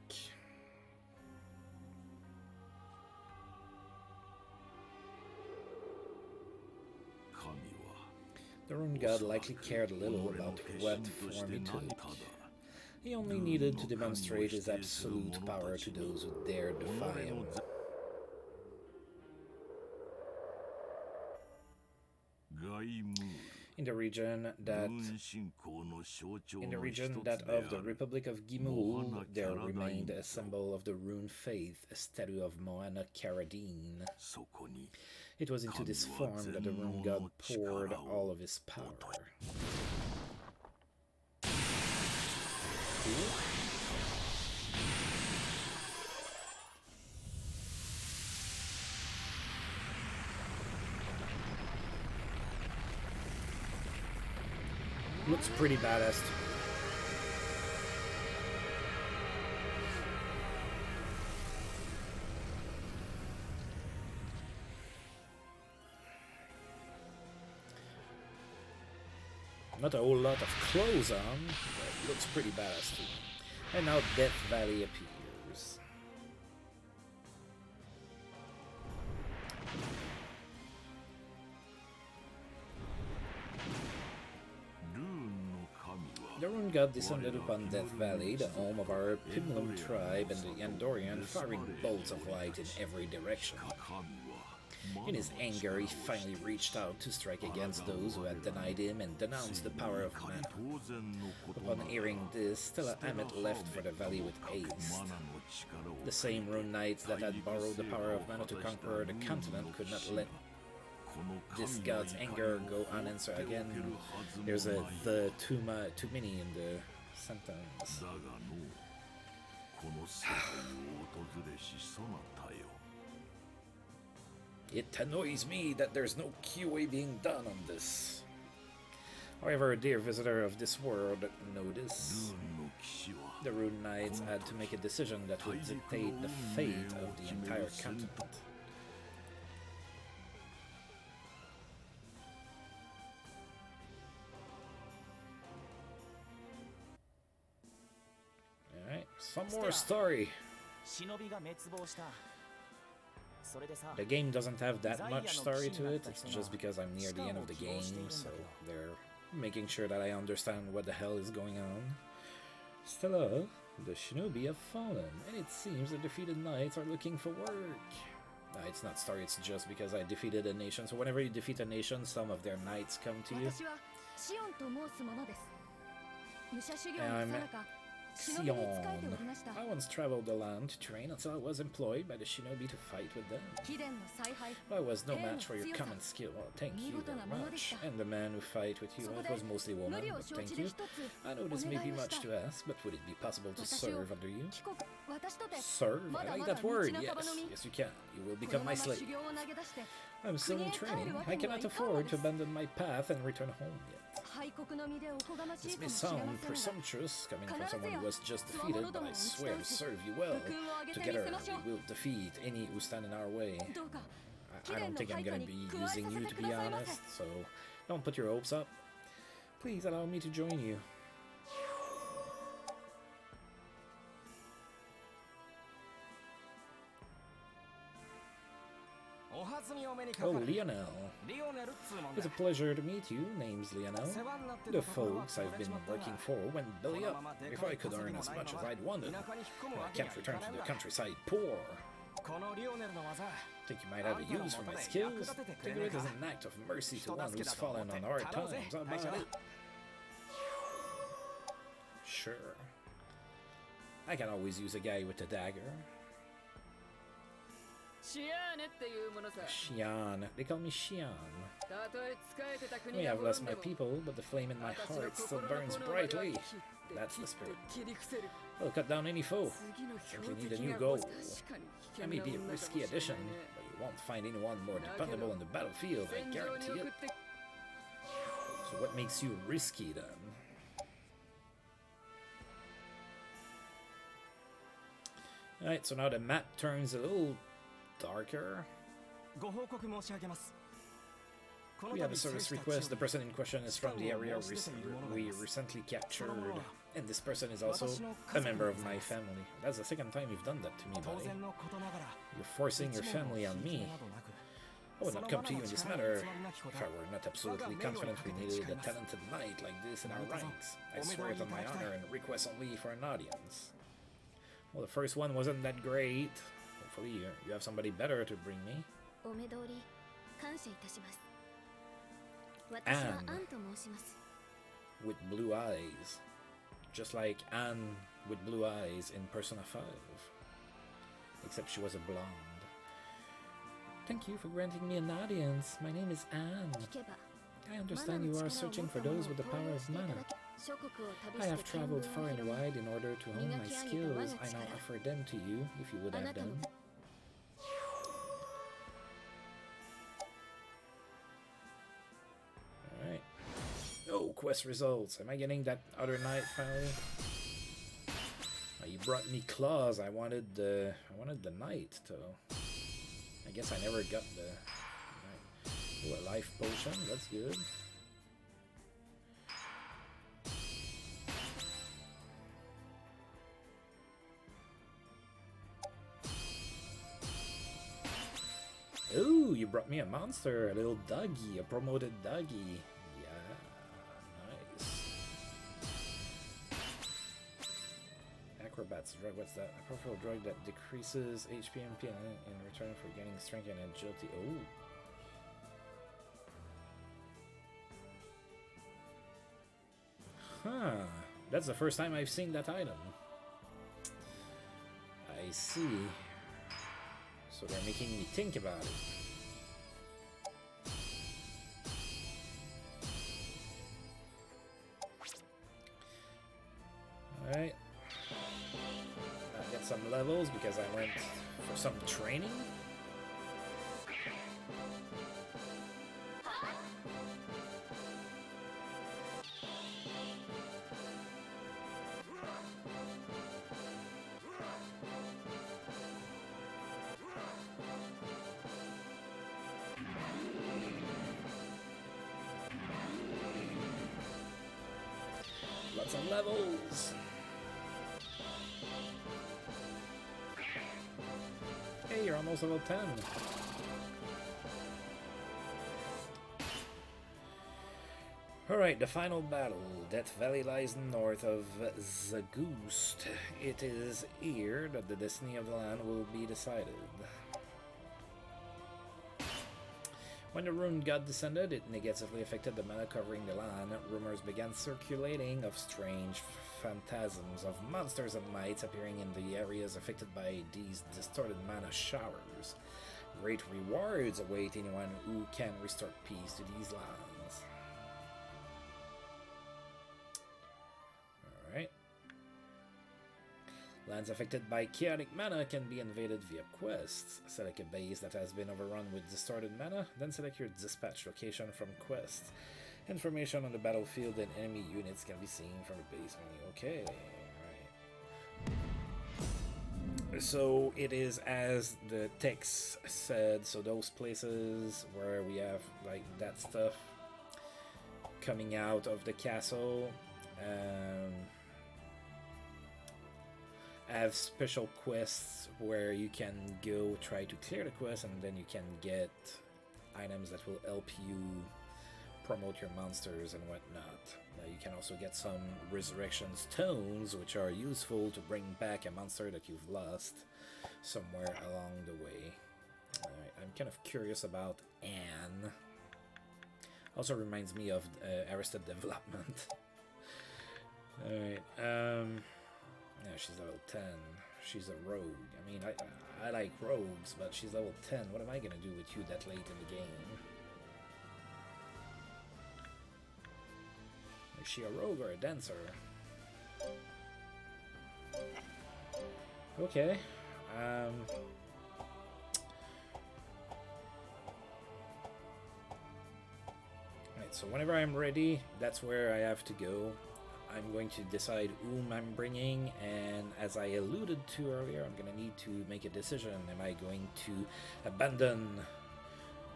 The rune god likely cared little about what form he took. He only needed to demonstrate his absolute power to those who dared defy him. In the region that of the Republic of Gimul, there remained a symbol of the rune faith, a statue of Moana Caradine. It was into this form that the rune god poured all of his power. Looks pretty badass. Not a whole lot of clothes on, but looks pretty badass too. And now Death Valley appears. The rune god descended upon Death Valley, the home of our Pimlum tribe and the Andorian, firing bolts of light in every direction. In his anger, he finally reached out to strike against those who had denied him and denounced the power of mana. Upon hearing this, Stella Amit left for the valley with haste. The same rune knights that had borrowed the power of mana to conquer the continent could not let this god's anger go unanswered again. There's a "the" too many in the sentence. It annoys me that there's no QA being done on this. However, dear visitor of this world, know this. The Rune Knights had to make a decision that would dictate the fate of the entire continent. Alright, some more story. The game doesn't have that much story to it, it's just because I'm near the end of the game, so they're making sure that I understand what the hell is going on. Stella, the shinobi have fallen, and it seems the defeated knights are looking for work. It's not story, it's just because I defeated a nation, so whenever you defeat a nation, some of their knights come to you. I'm Xion. I once traveled the land to train until I was employed by the shinobi to fight with them. I was no match for your common skill. Well, thank you very much. And the man who fight with you, it was mostly woman, but thank you. I know this may be much to ask, but would it be possible to serve under you? Serve? I like that word, yes. Yes, you can. You will become my slave. I'm still in training. I cannot afford to abandon my path and return home yet. This may sound presumptuous, coming from someone who was just defeated, but I swear to serve you well. Together, we will defeat any who stand in our way. I don't think I'm going to be using you, to be honest, so don't put your hopes up. Please allow me to join you. Oh, Lionel. It's a pleasure to meet you. Name's Lionel. The folks I've been working for went belly up. If I could earn as much as I'd wanted, I can't return to the countryside poor. Think you might have a use for my skills? Think of it as an act of mercy to one who's fallen on hard times. How about it? Sure. I can always use a guy with a dagger. Xian. They call me Xian. I may have lost my people, but the flame in my heart still burns brightly. That's the spirit. I'll cut down any foe. Simply need a new goal. I may be a risky addition, but you won't find anyone more dependable on the battlefield, I guarantee it. So what makes you risky then? Alright, so now the map turns a little darker. We have a service request. The person in question is from the area we recently captured, and this person is also a member of my family. That's the second time you've done that to me, buddy. You're forcing your family on me. I would not come to you in this matter if I were not absolutely confident we needed a talented knight like this in our ranks. I swear it on my honor and request only for an audience. Well, the first one wasn't that great. Hopefully you have somebody better to bring me. Anne, with blue eyes. Just like Anne with blue eyes in Persona 5. Except she was a blonde. Thank you for granting me an audience. My name is Anne. I understand you are searching for those with the power of mana. I have traveled far and wide in order to hone my skills. I now offer them to you, if you would have them. Alright. Oh, quest results. Am I getting that other knight finally? Oh, you brought me claws. I wanted the knight, though. I guess I never got the... Oh, a life potion. That's good. Ooh, you brought me a monster, a little doggy, a promoted doggy. Yeah, nice. Acrobat's drug, what's that? A powerful drug that decreases HP and MP in return for gaining strength and agility. Oh. Huh, that's the first time I've seen that item. I see. So they're making me think about it. Alright. I'll get some levels because I went for some training. Lots of levels. Hey, you're almost level 10. Alright, the final battle. Death Valley lies north of Zagoost. It is here that the destiny of the land will be decided. When the rune god descended, it negatively affected the mana covering the land. Rumors began circulating of strange phantasms of monsters and knights appearing in the areas affected by these distorted mana showers. Great rewards await anyone who can restore peace to these lands. Alright. Lands affected by chaotic mana can be invaded via quests. Select a base that has been overrun with distorted mana, then select your dispatch location from quests. Information on the battlefield and enemy units can be seen from the base menu. Okay, right. So it is as the text said, so those places where we have like that stuff coming out of the castle, have special quests where you can go try to clear the quest, and then you can get items that will help you promote your monsters and whatnot. You can also get some resurrection stones, which are useful to bring back a monster that you've lost somewhere along the way. Alright, I'm kind of curious about Anne. Also reminds me of Arrested Development. Alright, yeah, she's level 10. She's a rogue. I mean, I like rogues, but she's level 10. What am I gonna do with you that late in the game? Is she a rogue or a dancer? Okay. Right, so whenever I'm ready, that's where I have to go. I'm going to decide whom I'm bringing, and as I alluded to earlier, I'm going to need to make a decision. Am I going to abandon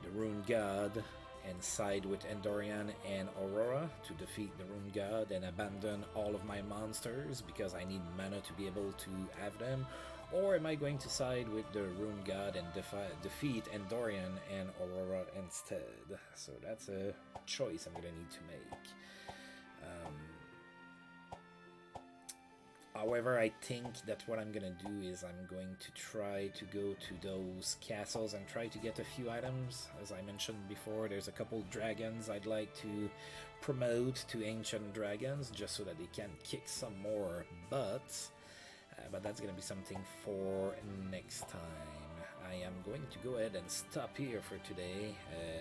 the Rune God and side with Endorian and Aurora to defeat the Rune God and abandon all of my monsters because I need mana to be able to have them? Or am I going to side with the Rune God and defeat Endorian and Aurora instead? So that's a choice I'm going to need to make. However, I think that what I'm gonna do is I'm going to try to go to those castles and try to get a few items. As I mentioned before, there's a couple dragons I'd like to promote to ancient dragons just so that they can kick some more butts. But that's gonna be something for next time. I am going to go ahead and stop here for today.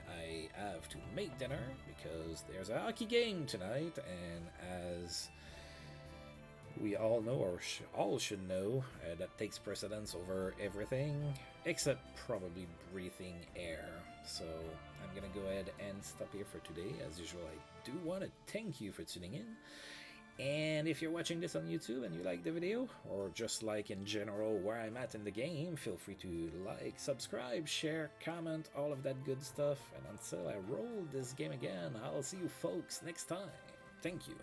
I have to make dinner because there's a hockey game tonight, and as we all know, or all should know, that takes precedence over everything, except probably breathing air. So I'm gonna go ahead and stop here for today. As usual, I do want to thank you for tuning in. And if you're watching this on YouTube and you like the video, or just like in general where I'm at in the game, feel free to like, subscribe, share, comment, all of that good stuff. And until I roll this game again, I'll see you folks next time. Thank you.